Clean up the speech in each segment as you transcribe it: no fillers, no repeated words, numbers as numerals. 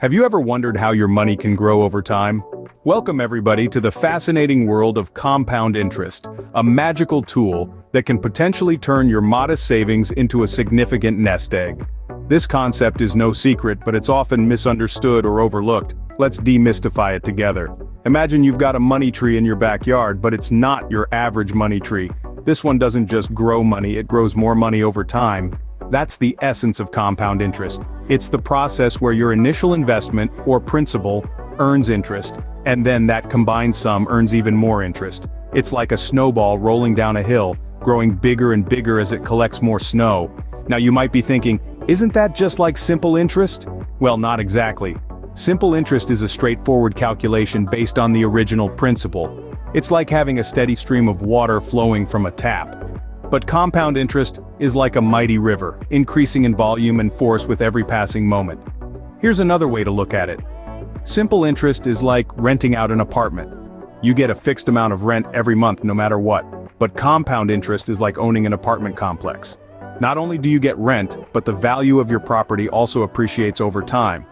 Have you ever wondered how your money can grow over time? Welcome everybody to the fascinating world of compound interest, a magical tool that can potentially turn your modest savings into a significant nest egg. This concept is no secret, but it's often misunderstood or overlooked. Let's demystify it together. Imagine you've got a money tree in your backyard, but it's not your average money tree. This one doesn't just grow money, it grows more money over time. That's the essence of compound interest. It's the process where your initial investment, or principal, earns interest, and then that combined sum earns even more interest. It's like a snowball rolling down a hill, growing bigger and bigger as it collects more snow. Now you might be thinking, isn't that just like simple interest? Well, not exactly. Simple interest is a straightforward calculation based on the original principle. It's like having a steady stream of water flowing from a tap. But compound interest is like a mighty river, increasing in volume and force with every passing moment. Here's another way to look at it. Simple interest is like renting out an apartment. You get a fixed amount of rent every month no matter what. But compound interest is like owning an apartment complex. Not only do you get rent, but the value of your property also appreciates over time.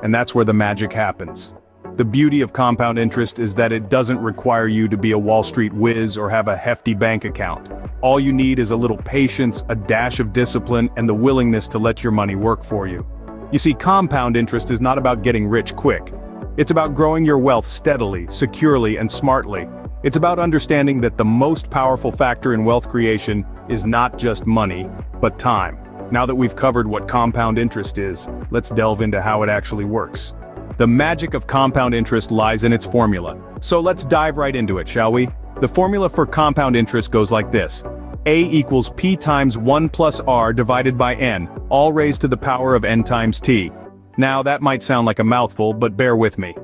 And that's where the magic happens. The beauty of compound interest is that it doesn't require you to be a Wall Street whiz or have a hefty bank account. All you need is a little patience, a dash of discipline, and the willingness to let your money work for you. You see, compound interest is not about getting rich quick. It's about growing your wealth steadily, securely, and smartly. It's about understanding that the most powerful factor in wealth creation is not just money, but time. Now that we've covered what compound interest is, let's delve into how it actually works. The magic of compound interest lies in its formula. So let's dive right into it, shall we? The formula for compound interest goes like this. A equals P times 1 plus R divided by N, all raised to the power of N times T. Now that might sound like a mouthful, but bear with me.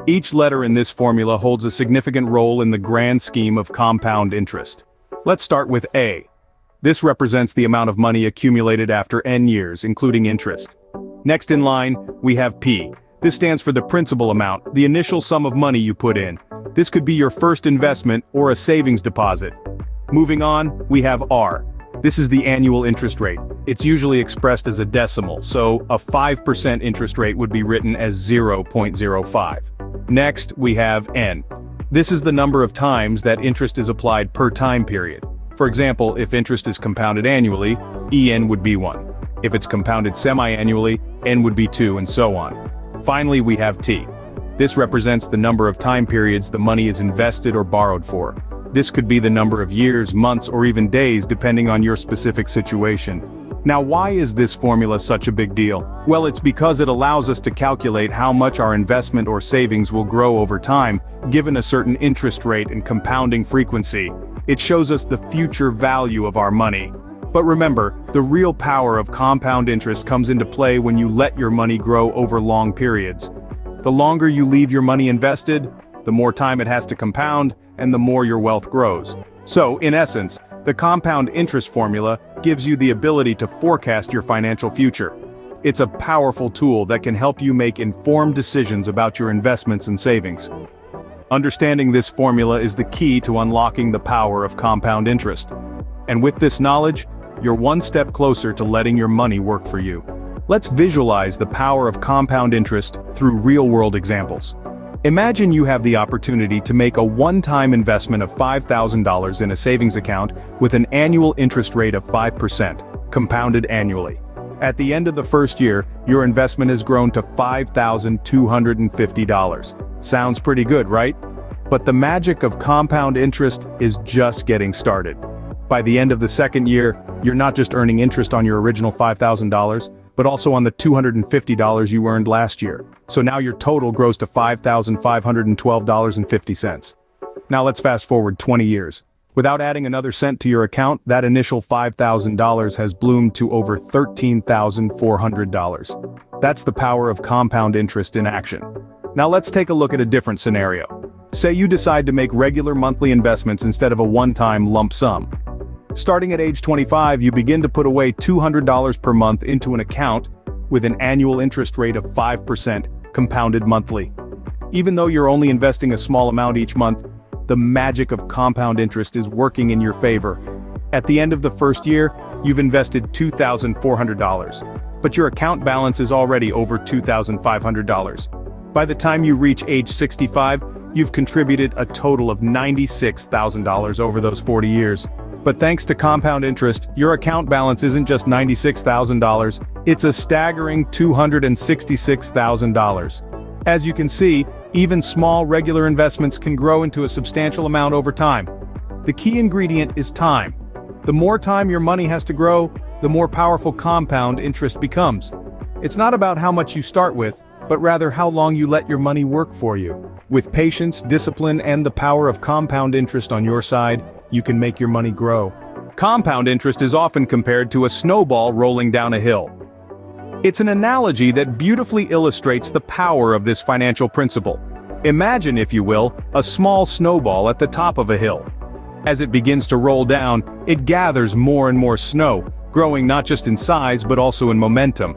Each letter in this formula holds a significant role in the grand scheme of compound interest. Let's start with A. This represents the amount of money accumulated after N years, including interest. Next in line, we have P. This stands for the principal amount, the initial sum of money you put in. This could be your first investment or a savings deposit. Moving on, we have R. This is the annual interest rate. It's usually expressed as a decimal, so a 5% interest rate would be written as 0.05. Next, we have N. This is the number of times that interest is applied per time period. For example, if interest is compounded annually, EN would be 1. If it's compounded semi-annually, N would be 2, and so on. Finally, we have T. This represents the number of time periods the money is invested or borrowed for. This could be the number of years, months, or even days depending on your specific situation. Now, why is this formula such a big deal? Well, it's because it allows us to calculate how much our investment or savings will grow over time, given a certain interest rate and compounding frequency. It shows us the future value of our money. But remember, the real power of compound interest comes into play when you let your money grow over long periods. The longer you leave your money invested, the more time it has to compound, and the more your wealth grows. So, in essence, the compound interest formula gives you the ability to forecast your financial future. It's a powerful tool that can help you make informed decisions about your investments and savings. Understanding this formula is the key to unlocking the power of compound interest. And with this knowledge, you're one step closer to letting your money work for you. Let's visualize the power of compound interest through real-world examples. Imagine you have the opportunity to make a one-time investment of $5,000 in a savings account with an annual interest rate of 5%, compounded annually. At the end of the first year, your investment has grown to $5,250. Sounds pretty good, right? But the magic of compound interest is just getting started. By the end of the second year, you're not just earning interest on your original $5,000, but also on the $250 you earned last year. So now your total grows to $5,512.50. Now let's fast forward 20 years. Without adding another cent to your account, that initial $5,000 has bloomed to over $13,400. That's the power of compound interest in action. Now let's take a look at a different scenario. Say you decide to make regular monthly investments instead of a one-time lump sum. Starting at age 25, you begin to put away $200 per month into an account with an annual interest rate of 5%, compounded monthly. Even though you're only investing a small amount each month, the magic of compound interest is working in your favor. At the end of the first year, you've invested $2,400. but your account balance is already over $2,500. By the time you reach age 65, you've contributed a total of $96,000 over those 40 years. But thanks to compound interest, your account balance isn't just $96,000, it's a staggering $266,000. As you can see, even small regular investments can grow into a substantial amount over time. The key ingredient is time. The more time your money has to grow, the more powerful compound interest becomes. It's not about how much you start with, but rather how long you let your money work for you. With patience, discipline, and the power of compound interest on your side, you can make your money grow. Compound interest is often compared to a snowball rolling down a hill. It's an analogy that beautifully illustrates the power of this financial principle. Imagine, if you will, a small snowball at the top of a hill. As it begins to roll down, it gathers more and more snow, growing not just in size but also in momentum.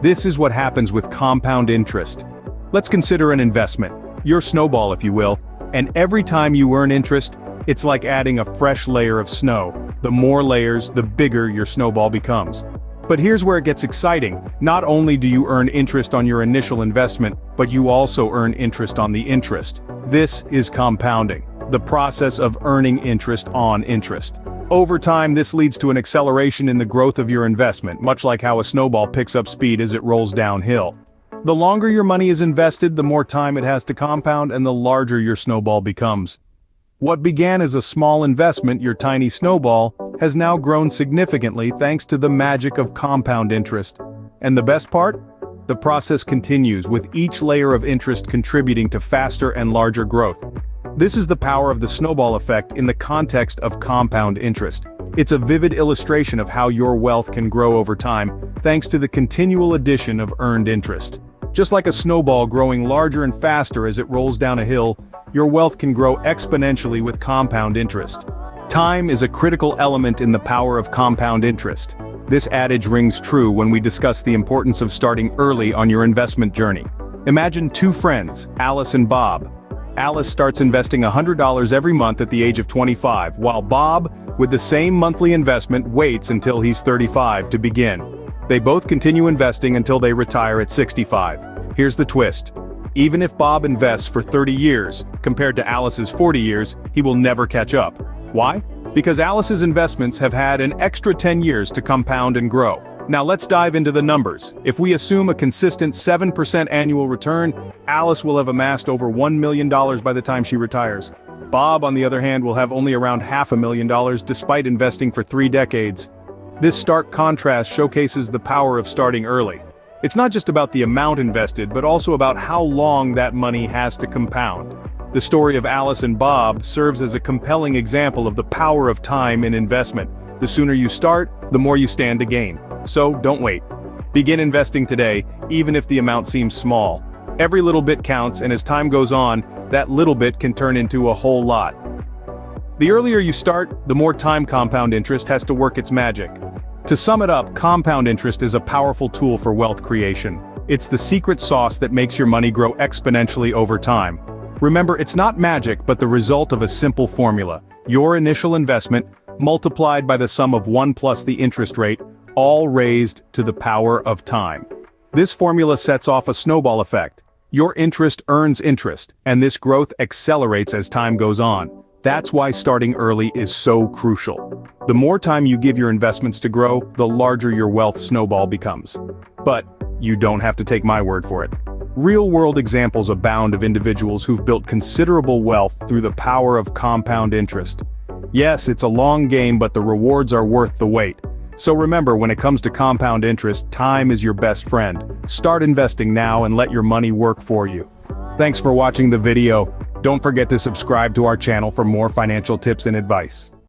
This is what happens with compound interest. Let's consider an investment, your snowball if you will, and every time you earn interest, it's like adding a fresh layer of snow. The more layers, the bigger your snowball becomes. But here's where it gets exciting. Not only do you earn interest on your initial investment, but you also earn interest on the interest. This is compounding, the process of earning interest on interest. Over time, this leads to an acceleration in the growth of your investment, much like how a snowball picks up speed as it rolls downhill. The longer your money is invested, the more time it has to compound and the larger your snowball becomes. What began as a small investment, your tiny snowball, has now grown significantly thanks to the magic of compound interest. And the best part? The process continues, with each layer of interest contributing to faster and larger growth. This is the power of the snowball effect in the context of compound interest. It's a vivid illustration of how your wealth can grow over time, thanks to the continual addition of earned interest. Just like a snowball growing larger and faster as it rolls down a hill, your wealth can grow exponentially with compound interest. Time is a critical element in the power of compound interest. This adage rings true when we discuss the importance of starting early on your investment journey. Imagine two friends, Alice and Bob. Alice starts investing $100 every month at the age of 25, while Bob, with the same monthly investment, waits until he's 35 to begin. They both continue investing until they retire at 65. Here's the twist. Even if Bob invests for 30 years, compared to Alice's 40 years, he will never catch up. Why? Because Alice's investments have had an extra 10 years to compound and grow. Now let's dive into the numbers. If we assume a consistent 7% annual return, Alice will have amassed over $1 million by the time she retires. Bob, on the other hand, will have only around $500,000 despite investing for 3 decades. This stark contrast showcases the power of starting early. It's not just about the amount invested, but also about how long that money has to compound. The story of Alice and Bob serves as a compelling example of the power of time in investment. The sooner you start, the more you stand to gain. So don't wait. Begin investing today, even if the amount seems small. Every little bit counts, and as time goes on, that little bit can turn into a whole lot. The earlier you start, the more time compound interest has to work its magic. To sum it up, compound interest is a powerful tool for wealth creation. It's the secret sauce that makes your money grow exponentially over time. Remember, it's not magic, but the result of a simple formula. Your initial investment, multiplied by the sum of 1 plus the interest rate, all raised to the power of time. This formula sets off a snowball effect. Your interest earns interest, and this growth accelerates as time goes on. That's why starting early is so crucial. The more time you give your investments to grow, the larger your wealth snowball becomes. But you don't have to take my word for it. Real-world examples abound of individuals who've built considerable wealth through the power of compound interest. Yes, it's a long game, but the rewards are worth the wait. So remember, when it comes to compound interest, time is your best friend. Start investing now and let your money work for you. Thanks for watching the video. Don't forget to subscribe to our channel for more financial tips and advice.